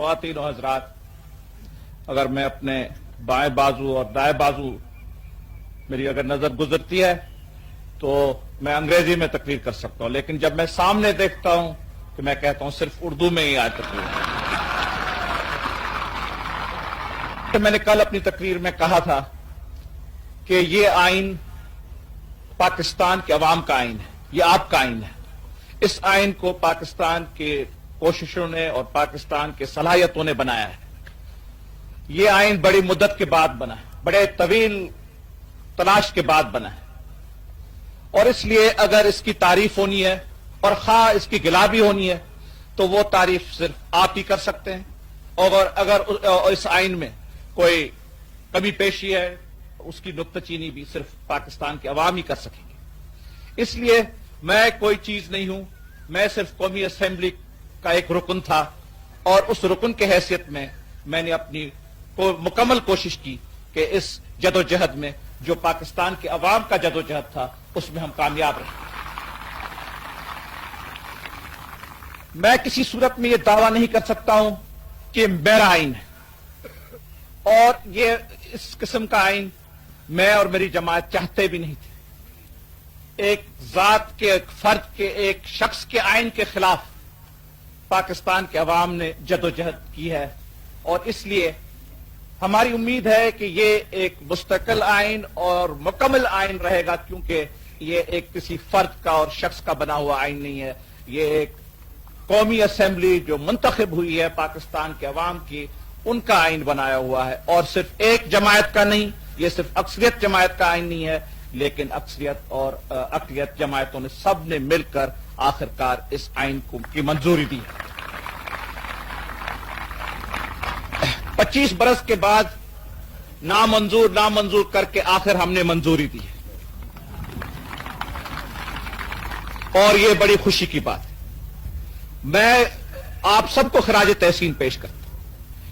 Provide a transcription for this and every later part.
خواتین و حضرات، اگر میں اپنے بائیں بازو اور دائیں بازو میری اگر نظر گزرتی ہے تو میں انگریزی میں تقریر کر سکتا ہوں، لیکن جب میں سامنے دیکھتا ہوں تو میں کہتا ہوں صرف اردو میں ہی آج تقریر ہے۔ میں نے کل اپنی تقریر میں کہا تھا کہ یہ آئین پاکستان کے عوام کا آئین ہے، یہ آپ کا آئین ہے۔ اس آئین کو پاکستان کے کوششوں نے اور پاکستان کے صلاحیتوں نے بنایا ہے۔ یہ آئین بڑی مدت کے بعد بنا ہے، بڑے طویل تلاش کے بعد بنا ہے، اور اس لیے اگر اس کی تعریف ہونی ہے اور خواہ اس کی گلا بھی ہونی ہے تو وہ تعریف صرف آپ ہی کر سکتے ہیں، اور اگر اس آئین میں کوئی کمی پیشی ہے اس کی نکتہ چینی بھی صرف پاکستان کے عوام ہی کر سکیں گے۔ اس لیے میں کوئی چیز نہیں ہوں، میں صرف قومی اسمبلی کا ایک رکن تھا، اور اس رکن کے حیثیت میں نے اپنی مکمل کوشش کی کہ اس جدوجہد میں جو پاکستان کے عوام کا جدوجہد تھا اس میں ہم کامیاب رہے۔ میں کسی صورت میں یہ دعویٰ نہیں کر سکتا ہوں کہ میرا آئین ہے، اور یہ اس قسم کا آئین میں اور میری جماعت چاہتے بھی نہیں تھے۔ ایک ذات کے، ایک فرد کے، ایک شخص کے آئین کے خلاف پاکستان کے عوام نے جدوجہد کی ہے، اور اس لیے ہماری امید ہے کہ یہ ایک مستقل آئین اور مکمل آئین رہے گا، کیونکہ یہ ایک کسی فرد کا اور شخص کا بنا ہوا آئین نہیں ہے، یہ ایک قومی اسمبلی جو منتخب ہوئی ہے پاکستان کے عوام کی، ان کا آئین بنایا ہوا ہے، اور صرف ایک جماعت کا نہیں، یہ صرف اکثریت جماعت کا آئین نہیں ہے، لیکن اکثریت اور اقلیت جماعتوں نے سب نے مل کر آخرکار اس آئین کی منظوری دی ہے۔ 25 برس کے بعد نامنظور کر کے آخر ہم نے منظوری دی ہے، اور یہ بڑی خوشی کی بات ہے۔ میں آپ سب کو خراج تحسین پیش کرتا ہوں،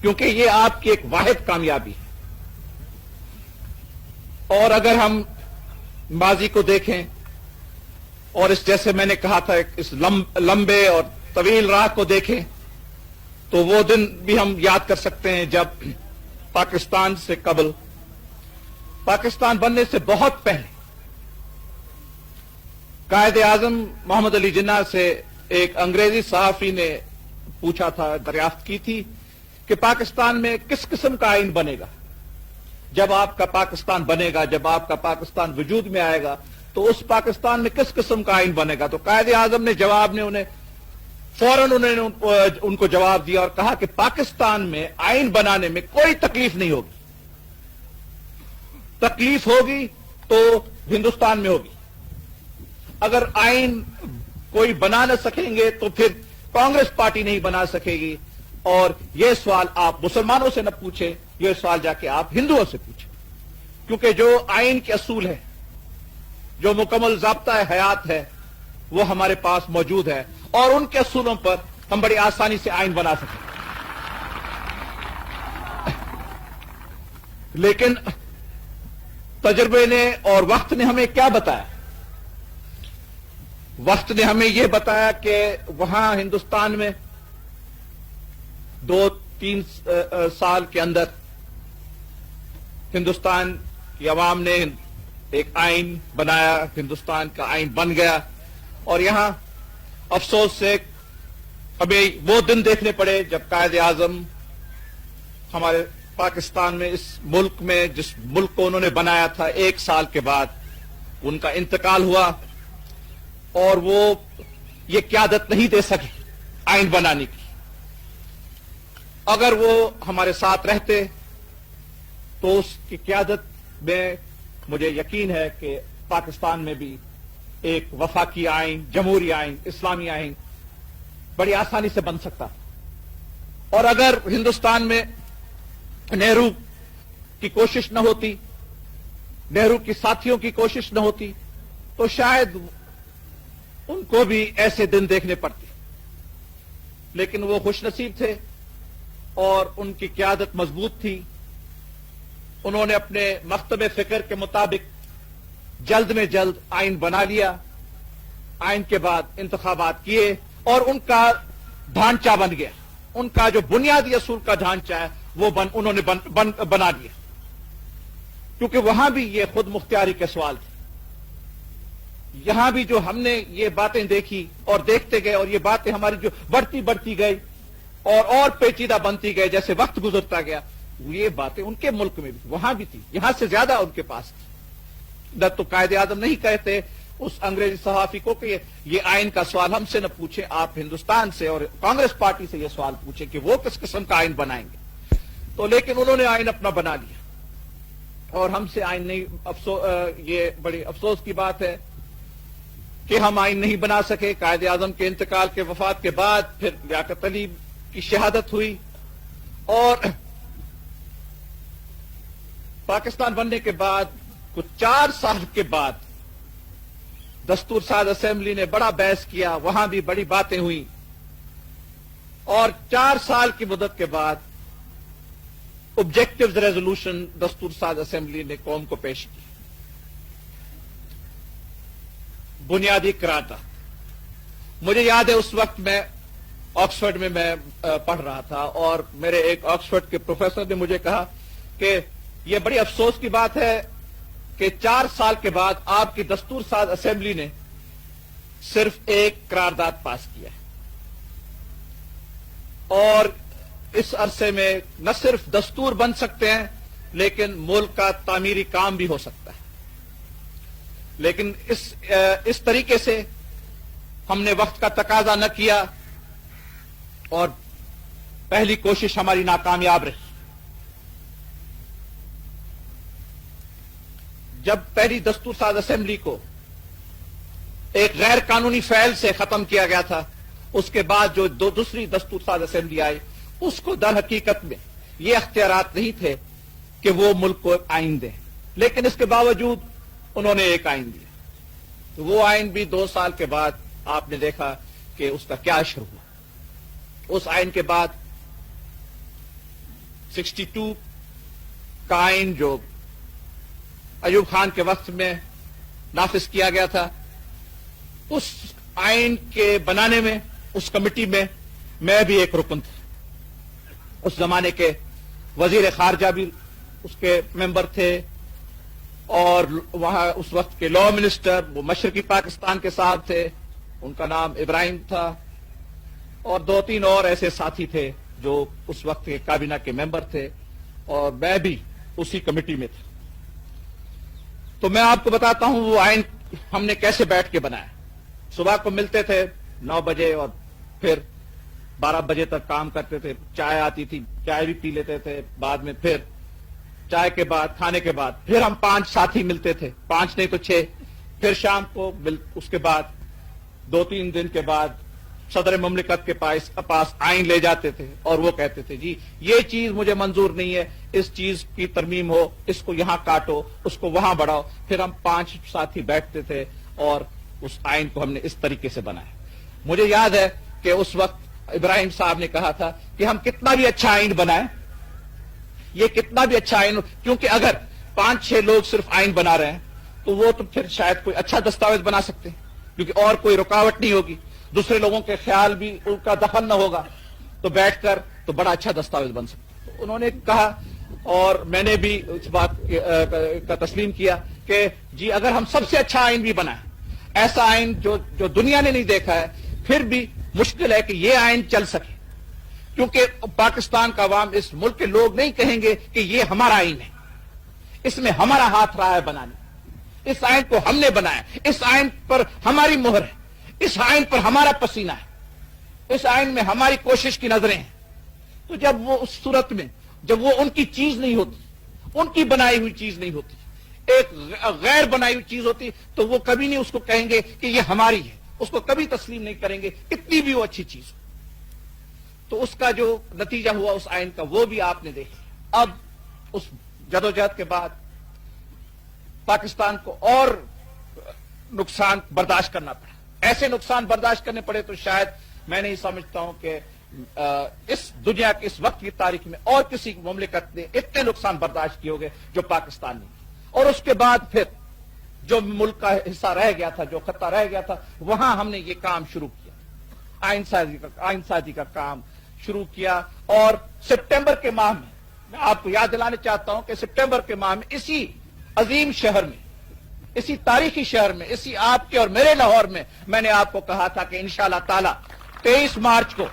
کیونکہ یہ آپ کی ایک واحد کامیابی ہے۔ اور اگر ہم ماضی کو دیکھیں اور اس جیسے میں نے کہا تھا اس لمبے اور طویل راہ کو دیکھیں تو وہ دن بھی ہم یاد کر سکتے ہیں جب پاکستان سے قبل، پاکستان بننے سے بہت پہلے، قائد اعظم محمد علی جناح سے ایک انگریزی صحافی نے پوچھا تھا، دریافت کی تھی کہ پاکستان میں کس قسم کا آئین بنے گا جب آپ کا پاکستان بنے گا، جب آپ کا پاکستان وجود میں آئے گا تو اس پاکستان میں کس قسم کا آئین بنے گا؟ تو قائد اعظم نے جواب نے انہیں فوراً ان کو جواب دیا اور کہا کہ پاکستان میں آئین بنانے میں کوئی تکلیف نہیں ہوگی، تکلیف ہوگی تو ہندوستان میں ہوگی۔ اگر آئین کوئی بنا نہ سکیں گے تو پھر کانگریس پارٹی نہیں بنا سکے گی، اور یہ سوال آپ مسلمانوں سے نہ پوچھیں، یہ سوال جا کے آپ ہندوؤں سے پوچھیں، کیونکہ جو آئین کے اصول ہے، جو مکمل ضابطہ حیات ہے، وہ ہمارے پاس موجود ہے، اور ان کے اصولوں پر ہم بڑی آسانی سے آئین بنا سکیں۔ لیکن تجربے نے اور وقت نے ہمیں کیا بتایا؟ وقت نے ہمیں یہ بتایا کہ وہاں ہندوستان میں 2-3 سال کے اندر ہندوستان کی عوام نے ایک آئین بنایا، ہندوستان کا آئین بن گیا، اور یہاں افسوس سے ہمیں وہ دن دیکھنے پڑے جب قائد اعظم ہمارے پاکستان میں، اس ملک میں، جس ملک کو انہوں نے بنایا تھا، 1 سال کے بعد ان کا انتقال ہوا، اور وہ یہ قیادت نہیں دے سکے آئین بنانے کی۔ اگر وہ ہمارے ساتھ رہتے تو اس کی قیادت میں مجھے یقین ہے کہ پاکستان میں بھی ایک وفاقی آئین، جمہوری آئین، اسلامی آئین بڑی آسانی سے بن سکتا۔ اور اگر ہندوستان میں نہرو کی کوشش نہ ہوتی، نہرو کی ساتھیوں کی کوشش نہ ہوتی، تو شاید ان کو بھی ایسے دن دیکھنے پڑتے، لیکن وہ خوش نصیب تھے اور ان کی قیادت مضبوط تھی۔ انہوں نے اپنے مکتب فکر کے مطابق جلد میں جلد آئین بنا لیا، آئین کے بعد انتخابات کیے اور ان کا ڈھانچہ بن گیا، ان کا جو بنیادی اصول کا ڈھانچہ ہے وہ انہوں نے بنا دیا، کیونکہ وہاں بھی یہ خود مختاری کے سوال تھے۔ یہاں بھی جو ہم نے یہ باتیں دیکھی اور دیکھتے گئے، اور یہ باتیں ہماری جو بڑھتی گئی اور پیچیدہ بنتی گئی جیسے وقت گزرتا گیا، یہ باتیں ان کے ملک میں بھی وہاں بھی تھی، یہاں سے زیادہ ان کے پاس تھی۔ نہ تو قائد اعظم نہیں کہتے اس انگریزی صحافی کو کہ یہ آئین کا سوال ہم سے نہ پوچھیں، آپ ہندوستان سے اور کانگریس پارٹی سے یہ سوال پوچھیں کہ وہ کس قسم کا آئین بنائیں گے۔ تو لیکن انہوں نے آئین اپنا بنا لیا، اور ہم سے آئین نہیں۔ یہ بڑی افسوس کی بات ہے کہ ہم آئین نہیں بنا سکے۔ قائد اعظم کے انتقال کے وفات کے بعد پھر لیاقت علی کی شہادت ہوئی، اور پاکستان بننے کے بعد کچھ 4 سال کے بعد دستور ساز اسمبلی نے بڑا بحث کیا، وہاں بھی بڑی باتیں ہوئی، اور 4 سال کی مدت کے بعد آبجیکٹیوز ریزولوشن دستور ساز اسمبلی نے قوم کو پیش کی۔ بنیادی قرارداد، مجھے یاد ہے اس وقت میں آکسفورڈ میں پڑھ رہا تھا، اور میرے ایک آکسفورڈ کے پروفیسر نے مجھے کہا کہ یہ بڑی افسوس کی بات ہے کہ 4 سال کے بعد آپ کی دستور ساز اسمبلی نے صرف ایک قرارداد پاس کیا ہے، اور اس عرصے میں نہ صرف دستور بن سکتے ہیں لیکن ملک کا تعمیری کام بھی ہو سکتا ہے۔ لیکن اس طریقے سے ہم نے وقت کا تقاضا نہ کیا، اور پہلی کوشش ہماری ناکامیاب رہی۔ جب پہلی دستور ساز اسمبلی کو ایک غیر قانونی فعل سے ختم کیا گیا تھا، اس کے بعد جو دوسری دستور ساز اسمبلی آئی، اس کو در حقیقت میں یہ اختیارات نہیں تھے کہ وہ ملک کو آئین دیں، لیکن اس کے باوجود انہوں نے ایک آئین دیا۔ تو وہ آئین بھی 2 سال کے بعد آپ نے دیکھا کہ اس کا کیا اثر ہوا۔ اس آئین کے بعد 62 کا آئین جو ایوب خان کے وقت میں نافذ کیا گیا تھا، اس آئین کے بنانے میں اس کمیٹی میں بھی ایک رکن تھا۔ اس زمانے کے وزیر خارجہ بھی اس کے ممبر تھے، اور وہاں اس وقت کے لا منسٹر وہ مشرقی پاکستان کے صاحب تھے، ان کا نام ابراہیم تھا، اور 2-3 اور ایسے ساتھی تھے جو اس وقت کے کابینہ کے ممبر تھے، اور میں بھی اسی کمیٹی میں تھا۔ تو میں آپ کو بتاتا ہوں وہ آئین ہم نے کیسے بیٹھ کے بنایا۔ صبح کو ملتے تھے 9 بجے، اور پھر 12 بجے تک کام کرتے تھے، چائے آتی تھی، چائے بھی پی لیتے تھے، بعد میں پھر چائے کے بعد کھانے کے بعد پھر ہم 5 ساتھی ملتے تھے، 5 نہیں تو 6، پھر شام کو اس کے بعد 2-3 دن کے بعد صدر مملکت کے پاس آئین لے جاتے تھے، اور وہ کہتے تھے جی یہ چیز مجھے منظور نہیں ہے، اس چیز کی ترمیم ہو، اس کو یہاں کاٹو، اس کو وہاں بڑھاؤ۔ پھر ہم 5 ساتھی بیٹھتے تھے اور اس آئین کو ہم نے اس طریقے سے بنایا۔ مجھے یاد ہے کہ اس وقت ابراہیم صاحب نے کہا تھا کہ ہم کتنا بھی اچھا آئین بنائیں، یہ کتنا بھی اچھا آئین، کیونکہ اگر 5-6 لوگ صرف آئین بنا رہے ہیں تو وہ تو پھر شاید کوئی اچھا دستاویز بنا سکتے ہیں، کیونکہ اور کوئی رکاوٹ نہیں ہوگی، دوسرے لوگوں کے خیال بھی ان کا دخل نہ ہوگا، تو بیٹھ کر تو بڑا اچھا دستاویز بن سکتا ہے۔ تو انہوں نے کہا، اور میں نے بھی اس بات کا تسلیم کیا کہ جی اگر ہم سب سے اچھا آئین بھی بنائیں، ایسا آئین جو دنیا نے نہیں دیکھا ہے، پھر بھی مشکل ہے کہ یہ آئین چل سکے، کیونکہ پاکستان کا عوام، اس ملک کے لوگ نہیں کہیں گے کہ یہ ہمارا آئین ہے، اس میں ہمارا ہاتھ رہا ہے بنانے، اس آئین کو ہم نے بنایا، اس آئین پر ہماری مہر ہے، اس آئین پر ہمارا پسینہ ہے، اس آئین میں ہماری کوشش کی نظریں ہیں۔ تو جب وہ اس صورت میں، جب وہ ان کی چیز نہیں ہوتی، ان کی بنائی ہوئی چیز نہیں ہوتی، ایک غیر بنائی ہوئی چیز ہوتی، تو وہ کبھی نہیں اس کو کہیں گے کہ یہ ہماری ہے، اس کو کبھی تسلیم نہیں کریں گے، کتنی بھی وہ اچھی چیز ہو۔ تو اس کا جو نتیجہ ہوا اس آئین کا، وہ بھی آپ نے دیکھا۔ اب اس جدوجہد کے بعد پاکستان کو اور نقصان برداشت کرنا پڑا، ایسے نقصان برداشت کرنے پڑے تو شاید میں نہیں سمجھتا ہوں کہ اس دنیا کے اس وقت کی تاریخ میں اور کسی مملکت نے اتنے نقصان برداشت کیے ہوگے جو پاکستان نے۔ اور اس کے بعد پھر جو ملک کا حصہ رہ گیا تھا، جو خطہ رہ گیا تھا، وہاں ہم نے یہ کام شروع کیا، آئین سازی کا کام شروع کیا اور سپٹمبر کے ماہ میں آپ کو یاد دلانا چاہتا ہوں کہ سپٹمبر کے ماہ میں اسی عظیم شہر میں، اسی تاریخی شہر میں، اسی آپ کے اور میرے لاہور میں نے آپ کو کہا تھا کہ انشاءاللہ تعالی 23 مارچ کو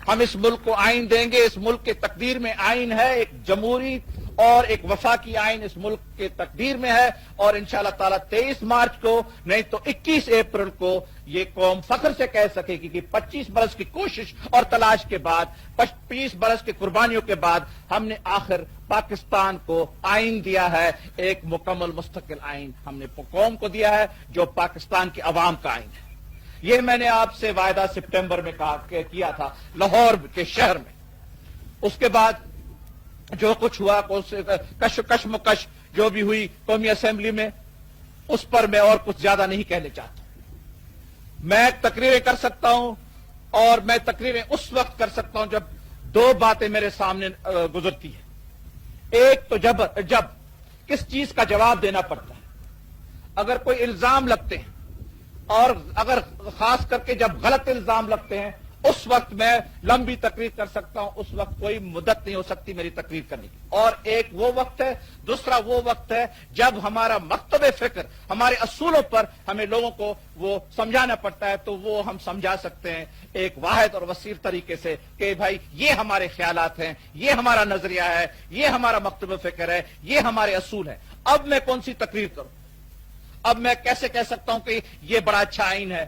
ہم اس ملک کو آئین دیں گے. اس ملک کے تقدیر میں آئین ہے، ایک جمہوری اور ایک وفاقی آئین اس ملک کے تقدیر میں ہے، اور انشاءاللہ تعالی 23 مارچ کو نہیں تو 21 اپریل کو یہ قوم فخر سے کہہ سکے گی کہ 25 برس کی کوشش اور تلاش کے بعد، 25 برس کی قربانیوں کے بعد ہم نے آخر پاکستان کو آئین دیا ہے، ایک مکمل مستقل آئین ہم نے قوم کو دیا ہے جو پاکستان کے عوام کا آئین ہے. یہ میں نے آپ سے وعدہ سپٹمبر میں کیا تھا لاہور کے شہر میں. اس کے بعد جو کچھ ہوا، کشمکش جو بھی ہوئی قومی اسمبلی میں، اس پر میں اور کچھ زیادہ نہیں کہنے چاہتا. میں تقریریں کر سکتا ہوں، اور میں تقریریں اس وقت کر سکتا ہوں جب دو باتیں میرے سامنے گزرتی ہیں. ایک تو جب کس چیز کا جواب دینا پڑتا ہے، اگر کوئی الزام لگتے ہیں، اور اگر خاص کر کے جب غلط الزام لگتے ہیں، اس وقت میں لمبی تقریر کر سکتا ہوں، اس وقت کوئی مدت نہیں ہو سکتی میری تقریر کرنے کی. اور ایک وہ وقت ہے، دوسرا وہ وقت ہے جب ہمارا مکتب فکر، ہمارے اصولوں پر ہمیں لوگوں کو وہ سمجھانا پڑتا ہے، تو وہ ہم سمجھا سکتے ہیں ایک واحد اور وسیع طریقے سے کہ بھائی یہ ہمارے خیالات ہیں، یہ ہمارا نظریہ ہے، یہ ہمارا مکتب فکر ہے، یہ ہمارے اصول ہیں. اب میں کون سی تقریر کروں؟ اب میں کیسے کہہ سکتا ہوں کہ یہ بڑا اچھا آئین ہے؟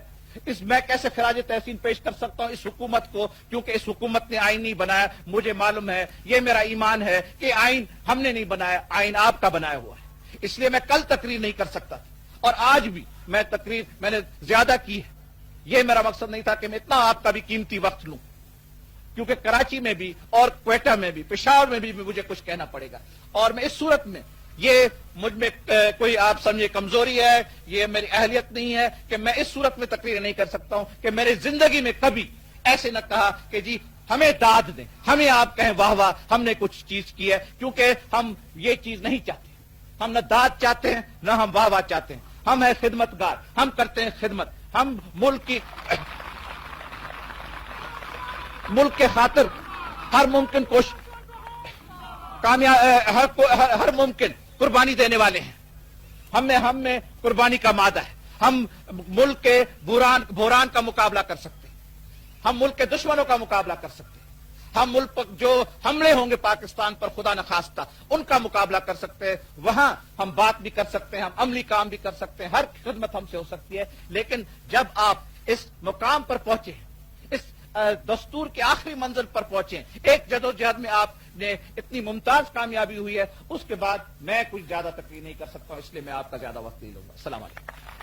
میں کیسے خراج تحسین پیش کر سکتا ہوں اس حکومت کو، کیونکہ اس حکومت نے آئین نہیں بنایا. مجھے معلوم ہے، یہ میرا ایمان ہے کہ آئین ہم نے نہیں بنایا، آئین آپ کا بنایا ہوا ہے. اس لیے میں کل تقریر نہیں کر سکتا تھا، اور آج بھی میں نے زیادہ کی ہے. یہ میرا مقصد نہیں تھا کہ میں اتنا آپ کا بھی قیمتی وقت لوں، کیونکہ کراچی میں بھی اور کوئٹہ میں بھی، پشاور میں بھی مجھے کچھ کہنا پڑے گا. اور میں اس صورت میں، یہ مجھ میں کوئی آپ سمجھے کمزوری ہے، یہ میری اہلیت نہیں ہے کہ میں اس صورت میں تقریر نہیں کر سکتا ہوں کہ میری زندگی میں کبھی ایسے نہ کہا کہ جی ہمیں داد دیں، ہمیں آپ کہیں واہ واہ ہم نے کچھ چیز کی ہے، کیونکہ ہم یہ چیز نہیں چاہتے. ہم نہ داد چاہتے ہیں، نہ ہم واہ واہ چاہتے ہیں. ہم ہیں خدمت گار، ہم کرتے ہیں خدمت. ہم ملک کے خاطر ہر ممکن ہر ممکن قربانی دینے والے ہیں. ہم میں قربانی کا مادہ ہے. ہم ملک کے بحران کا مقابلہ کر سکتے ہیں، ہم ملک کے دشمنوں کا مقابلہ کر سکتے ہیں، ہم ملک پر جو حملے ہوں گے پاکستان پر خدا نخواستہ ان کا مقابلہ کر سکتے ہیں. وہاں ہم بات بھی کر سکتے ہیں، ہم عملی کام بھی کر سکتے ہیں، ہر خدمت ہم سے ہو سکتی ہے. لیکن جب آپ اس مقام پر پہنچے، اس دستور کے آخری منزل پر پہنچے، ایک جدوجہد میں آپ نے اتنی ممتاز کامیابی ہوئی ہے، اس کے بعد میں کچھ زیادہ تقریر نہیں کر سکتا ہوں. اس لیے میں آپ کا زیادہ وقت نہیں لوں گا. السلام علیکم.